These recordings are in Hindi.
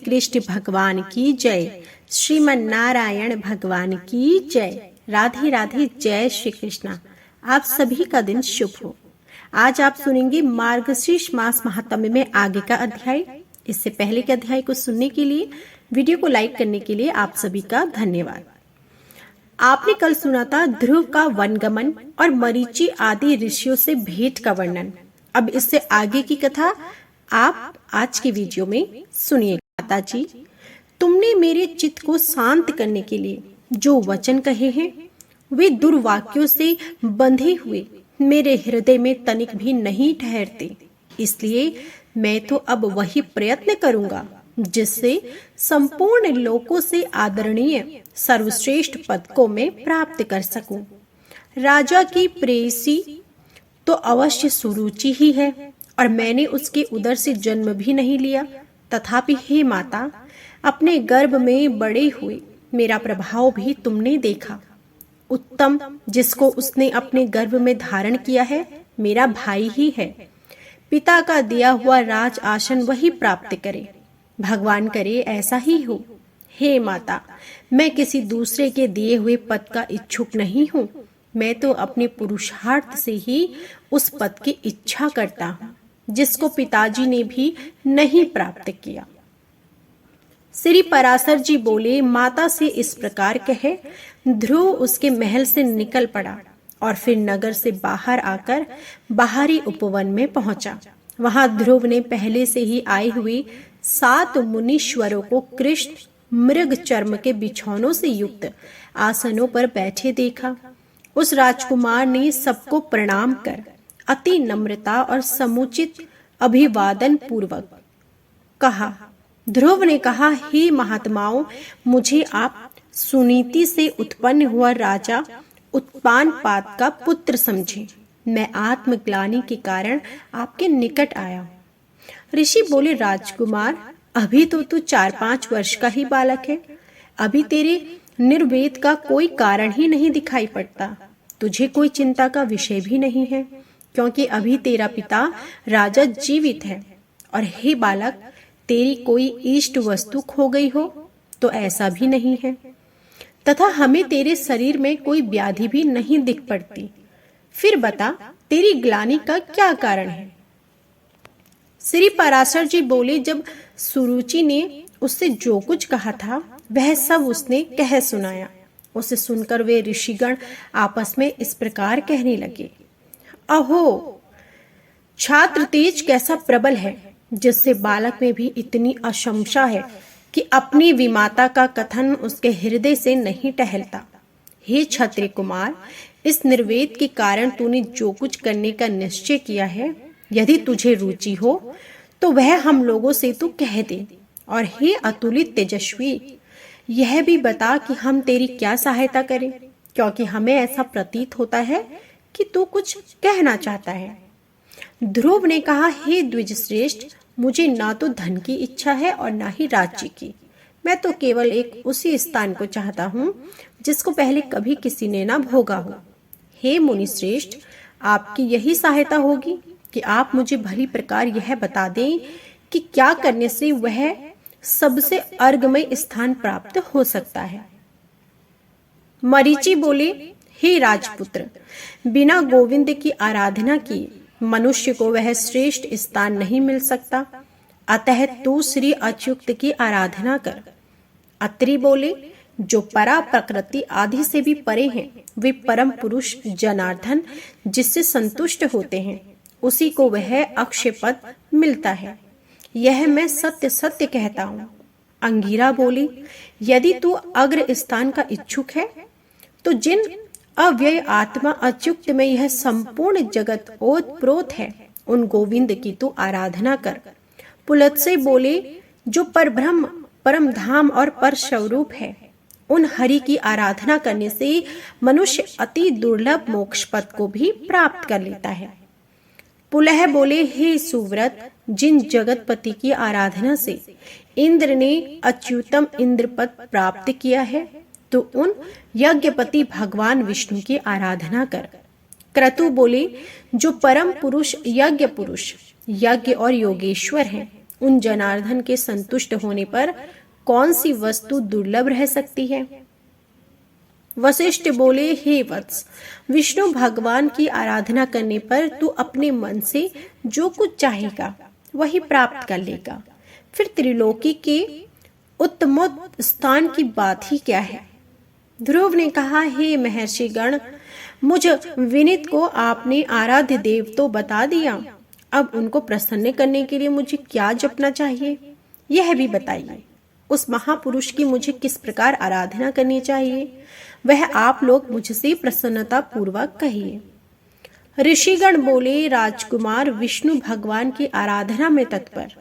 कृष्ण भगवान की जय। श्रीमन नारायण भगवान की जय। राधे राधे, जय श्री कृष्णा। आप सभी का दिन शुभ हो। आज आप सुनेंगे मार्गशीर्ष मास महात्म्य में आगे का अध्याय। इससे पहले के अध्याय को सुनने के लिए, वीडियो को लाइक करने के लिए आप सभी का धन्यवाद। आपने कल सुना था ध्रुव का वनगमन और मरीचि आदि ऋषियों से भेंट का वर्णन। अब इससे आगे की कथा आप आज की वीडियो में सुनिए। माता जी, तुमने मेरे चित्त को शांत करने के लिए जो वचन कहे हैं वे दुर्वाक्यों से बंधे हुए मेरे हृदय में तनिक भी नहीं ठहरते। इसलिए मैं तो अब वही प्रयत्न करूंगा जिससे संपूर्ण लोकों से आदरणीय सर्वश्रेष्ठ पद को मैं प्राप्त कर सकूं। राजा की प्रेयसी तो अवश्य सुरुचि ही है और मैंने उसके उदर से जन्म भी नहीं लिया। तथापि हे माता, अपने गर्भ में बड़े हुए मेरा प्रभाव भी तुमने देखा। उत्तम जिसको उसने अपने गर्भ में धारण किया है मेरा भाई ही है। पिता का दिया हुआ राज आसन वही प्राप्त करे। भगवान करे ऐसा ही हो। हे माता, मैं किसी दूसरे के दिए हुए पद का इच्छुक नहीं हूँ। मैं तो अपने पुरुषार्थ से ही उस पद की इच्छा करता हूँ जिसको पिताजी ने भी नहीं प्राप्त किया। श्री पराशर जी बोले, माता से इस प्रकार कहे ध्रुव उसके महल से निकल पड़ा और फिर नगर से बाहर आकर बाहरी उपवन में पहुंचा। वहां ध्रुव ने पहले से ही आए हुए 7 मुनीश्वरों को कृष्ण मृग चर्म के बिछौनों से युक्त आसनों पर बैठे देखा। उस राजकुमार ने सबको प्रणाम कर अति नम्रता और समुचित अभिवादन पूर्वक कहा। ध्रुव ने कहा, हे महात्माओं, मुझे आप सुनीति से उत्पन्न हुआ राजा उत्पानपाद का पुत्र समझे। मैं आत्मग्लानि के कारण आपके निकट आया हूं। ऋषि बोले, राजकुमार, अभी तो तू 4-5 वर्ष का ही बालक है। अभी तेरे निर्वेद का कोई कारण ही नहीं दिखाई पड़ता। तुझे कोई चिंता का विषय भी नहीं है, क्योंकि अभी तेरा पिता राजा जीवित है। और हे बालक, तेरी कोई इष्ट वस्तु खो गई हो तो ऐसा भी नहीं है, तथा हमें तेरे शरीर में कोई व्याधि भी नहीं दिख पड़ती। फिर बता, तेरी ग्लानि का क्या कारण है? श्री पराशर जी बोले, जब सुरुचि ने उससे जो कुछ कहा था वह सब उसने कह सुनाया। उसे सुनकर वे ऋषिगण आपस में इस प्रकार कहने लगे, अहो, छात्र तेज कैसा प्रबल है, जिससे बालक में भी इतनी अशंसा है कि अपनी विमाता का कथन उसके हृदय से नहीं टहलता। हे क्षत्रिय कुमार, इस निर्वेद के कारण तूने जो कुछ करने का निश्चय किया है, यदि तुझे रुचि हो तो वह हम लोगों से तू कह दे। और हे अतुलित तेजस्वी, यह भी बता कि हम तेरी क्या सहायता करें, क्योंकि हमें ऐसा प्रतीत होता है कि तू कुछ कहना चाहता है। ध्रुव ने कहा, हे द्विजश्रेष्ठ, मुझे ना तो धन की इच्छा है और ना ही राज्य की। मैं तो केवल एक उसी स्थान को चाहता हूँ जिसको पहले कभी किसी ने ना भोगा हो। हे मुनिश्रेष्ठ, आपकी यही सहायता होगी कि आप मुझे भली प्रकार यह बता दें कि क्या करने से वह सबसे अर्घमय स्थान प्राप्त हो सकता है। मरीचि बोले, हे राजपुत्र, बिना गोविंद की आराधना किए मनुष्य को वह श्रेष्ठ स्थान नहीं मिल सकता। अतः तू श्री अच्युत की आराधना कर। अत्रि बोले, जो परा प्रकृति आदि से भी परे हैं, वे परम पुरुष जनार्दन जिससे संतुष्ट होते हैं, उसी को वह अक्षय पद मिलता है। यह मैं सत्य सत्य कहता हूँ। अंगिरा बोली, यदि तू अग्र स्थान का इच्छुक है तो जिन अव्यय आत्मा अच्युत में यह संपूर्ण जगत ओतप्रोत है, उन गोविंद की तू आराधना कर। पुलत्स्य बोले, जो परब्रह्म परम धाम और पर स्वरूप है, उन हरि की आराधना करने से मनुष्य अति दुर्लभ मोक्ष पद को भी प्राप्त कर लेता है। पुलह बोले, हे सुव्रत, जिन जगतपति की आराधना से इंद्र ने अच्युतम इंद्र पद प्राप्त किया है, तो उन यज्ञपति भगवान विष्णु की आराधना कर। क्रतु बोले, जो परम पुरुष यज्ञ और योगेश्वर हैं, उन जनार्दन के संतुष्ट होने पर कौन सी वस्तु दुर्लभ रह सकती है? वशिष्ठ बोले, हे वत्स, विष्णु भगवान की आराधना करने पर तू अपने मन से जो कुछ चाहेगा वही प्राप्त कर लेगा। फिर त्रिलोकी के उत्तमोत्त स्थान की बात ही क्या है? ध्रुव ने कहा, हे महर्षि गण, मुझ विनीत को आपने आराध्य देव तो बता दिया, अब उनको प्रसन्न करने के लिए मुझे क्या जपना चाहिए यह भी बताइए। उस महापुरुष की मुझे किस प्रकार आराधना करनी चाहिए वह आप लोग मुझसे प्रसन्नता पूर्वक कहिए। ऋषिगण बोले, राजकुमार, विष्णु भगवान की आराधना में तत्पर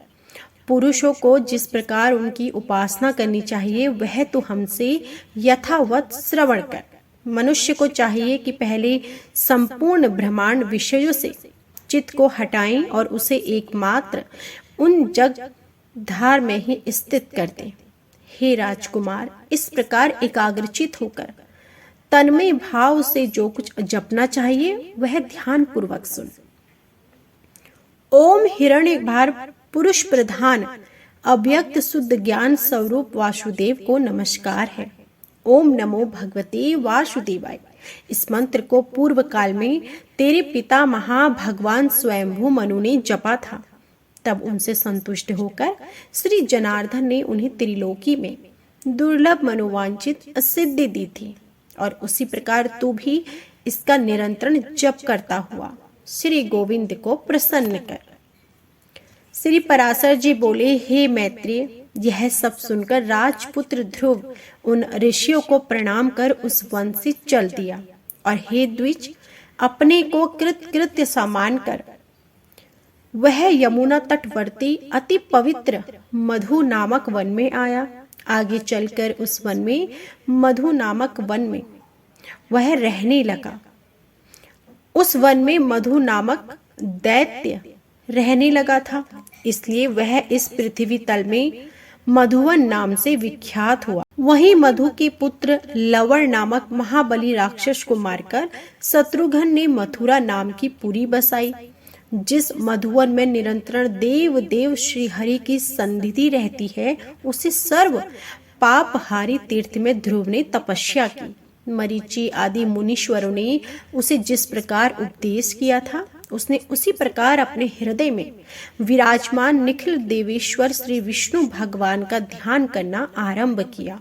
पुरुषों को जिस प्रकार उनकी उपासना करनी चाहिए वह तो हमसे यथावत श्रवण कर। मनुष्य को चाहिए कि पहले संपूर्ण ब्रह्मांड विषयों से चित्त को हटाएं और उसे एकमात्र उन जग धार में ही स्थित कर दें। हे राजकुमार, इस प्रकार एकाग्रचित होकर तन्मय भाव से जो कुछ जपना चाहिए वह ध्यान पूर्वक सुन। ओम हिरण्यगर्भ पुरुष प्रधान अव्यक्त शुद्ध ज्ञान स्वरूप वासुदेव को नमस्कार है। ओम नमो भगवते वासुदेवाय। इस मंत्र को पूर्व काल में तेरे पिता महाभगवान स्वयंभू मनु ने जपा था। तब उनसे संतुष्ट होकर श्री जनार्दन ने उन्हें त्रिलोकी में दुर्लभ मनोवांछित सिद्धि दी थी और उसी प्रकार तू भी इसका निरंतर जप करता हुआ श्री गोविंद को प्रसन्न कर। श्री पराशर जी बोले, हे मैत्रेय, यह सब सुनकर राजपुत्र ध्रुव उन ऋषियों को प्रणाम कर उस वन से चल दिया और हे द्विज, अपने को कृत्य समान कर वह यमुना तटवर्ती अति पवित्र मधु नामक वन में आया। आगे चलकर उस वन में मधु नामक वन में वह रहने लगा। उस वन में मधु नामक दैत्य रहने लगा था, इसलिए वह इस पृथ्वी तल में मधुवन नाम से विख्यात हुआ। वहीं मधु के पुत्र लवण नामक महाबली राक्षस को मारकर शत्रुघ्न ने मथुरा नाम की पुरी बसाई। जिस मधुवन में निरंतर देव श्री हरि की सन्निधि रहती है, उसे सर्व पापहारी तीर्थ में ध्रुव ने तपस्या की। मरीचि आदि मुनीश्वरों ने उसे जिस प्रकार उपदेश किया था, उसने उसी प्रकार अपने हृदय में विराजमान निखिल देवेश्वर श्री विष्णु भगवान का ध्यान करना आरंभ किया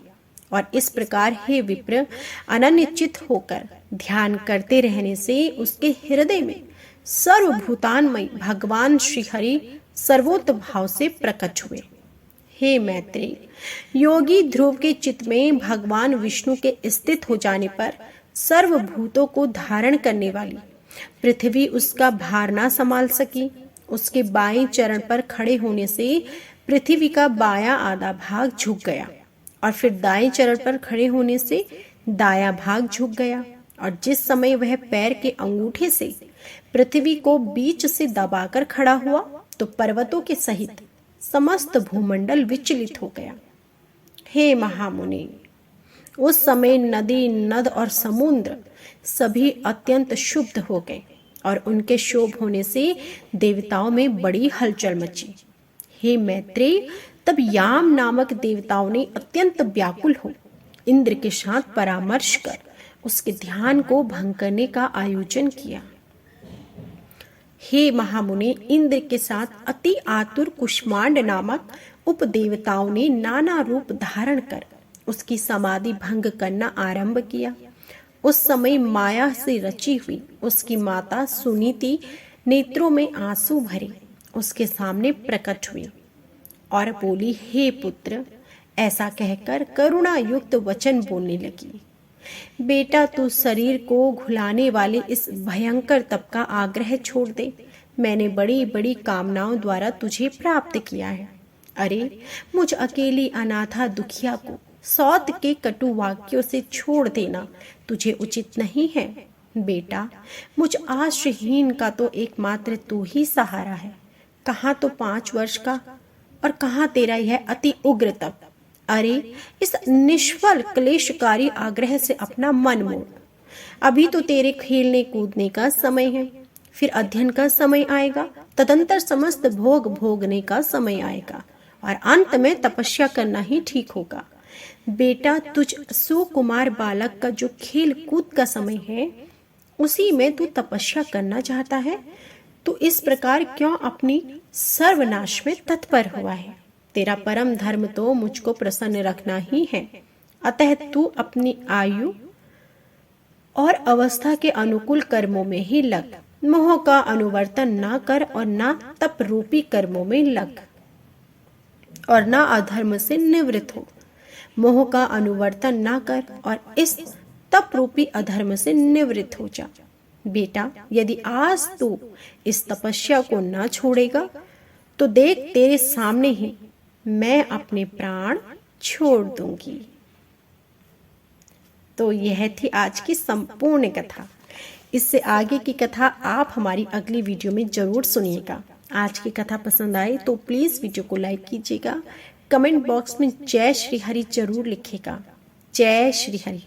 और इस प्रकार हे विप्र, अनन्यचित होकर ध्यान करते रहने से उसके हृदय में सर्वभूतानमय भगवान श्री हरि सर्वोत्त भाव से प्रकट हुए। हे मैत्रेय, योगी ध्रुव के चित्त में भगवान विष्णु के स्थित हो जाने पर सर्वभूतों को धारण करने वाली पृथ्वी उसका भार ना संभाल सकी। उसके बाएं चरण पर खड़े होने से पृथ्वी का बायां आधा भाग झुक गया और फिर दाएं चरण पर खड़े होने से दायां भाग झुक गया और जिस समय वह पैर के अंगूठे से पृथ्वी को बीच से दबाकर खड़ा हुआ तो पर्वतों के सहित समस्त भूमंडल विचलित हो गया। हे महामुनि, उस समय नदी, नद और समुद्र सभी अत्यंत शुद्ध हो गए और उनके शोभ होने से देवताओं में बड़ी हलचल मची। हे मैत्रेय, तब याम नामक देवताओं ने अत्यंत व्याकुल हो इंद्र के साथ परामर्श कर उसके ध्यान को भंग करने का आयोजन किया। हे महामुनि, इंद्र के साथ अति आतुर कुष्मांड नामक उपदेवताओं ने नाना रूप धारण कर उसकी समाधि भंग करना आरंभ किया। उस समय माया से रची हुई उसकी माता सुनीति नेत्रों में आंसू भरे उसके सामने प्रकट हुई और बोली, हे पुत्र, ऐसा कहकर करुणा युक्त वचन बोलने लगी। बेटा, तू शरीर को घुलाने वाले इस भयंकर तप का आग्रह छोड़ दे। मैंने बड़ी बड़ी कामनाओं द्वारा तुझे प्राप्त किया है। अरे, मुझ अकेली अनाथा दुखिया को सौत के कटु वाक्यों से छोड़ देना तुझे उचित नहीं है। बेटा, मुझ आश्रयहीन का तो एकमात्र तू ही सहारा है। कहाँ तो 5 वर्ष का और कहाँ तेरा यह अति उग्र तप। अरे, इस निष्फल क्लेशकारी आग्रह से अपना मन मोड़। अभी तो तेरे खेलने कूदने का समय है। फिर अध्ययन का समय आएगा, तदंतर समस्त भोग भोगने का समय आएगा और अंत में तपस्या करना ही ठीक होगा। बेटा, तुझ सुकुमार बालक का जो खेल कूद का समय है उसी में तू तपस्या करना चाहता है, तो इस प्रकार क्यों अपनी सर्वनाश में तत्पर हुआ है? तेरा परम धर्म तो मुझको प्रसन्न रखना ही है। अतः तू अपनी आयु और अवस्था के अनुकूल कर्मों में ही लग, मोह का अनुवर्तन ना कर और ना तप रूपी कर्मों में लग और ना अधर्म से निवृत्त हो। मोह का अनुवर्तन ना कर और इस तप रूपी अधर्म से निवृत्त हो जा। बेटा, यदि आज तू इस तपस्या को ना छोड़ेगा तो देख तेरे सामने ही मैं अपने प्राण छोड़ दूंगी। तो यह थी आज की संपूर्ण कथा। इससे आगे की कथा आप हमारी अगली वीडियो में जरूर सुनिएगा। आज की कथा पसंद आए तो प्लीज वीडियो को लाइक कीजिएगा, कमेंट बॉक्स में जय श्री हरि जरूर लिखिएगा। जय श्री हरि।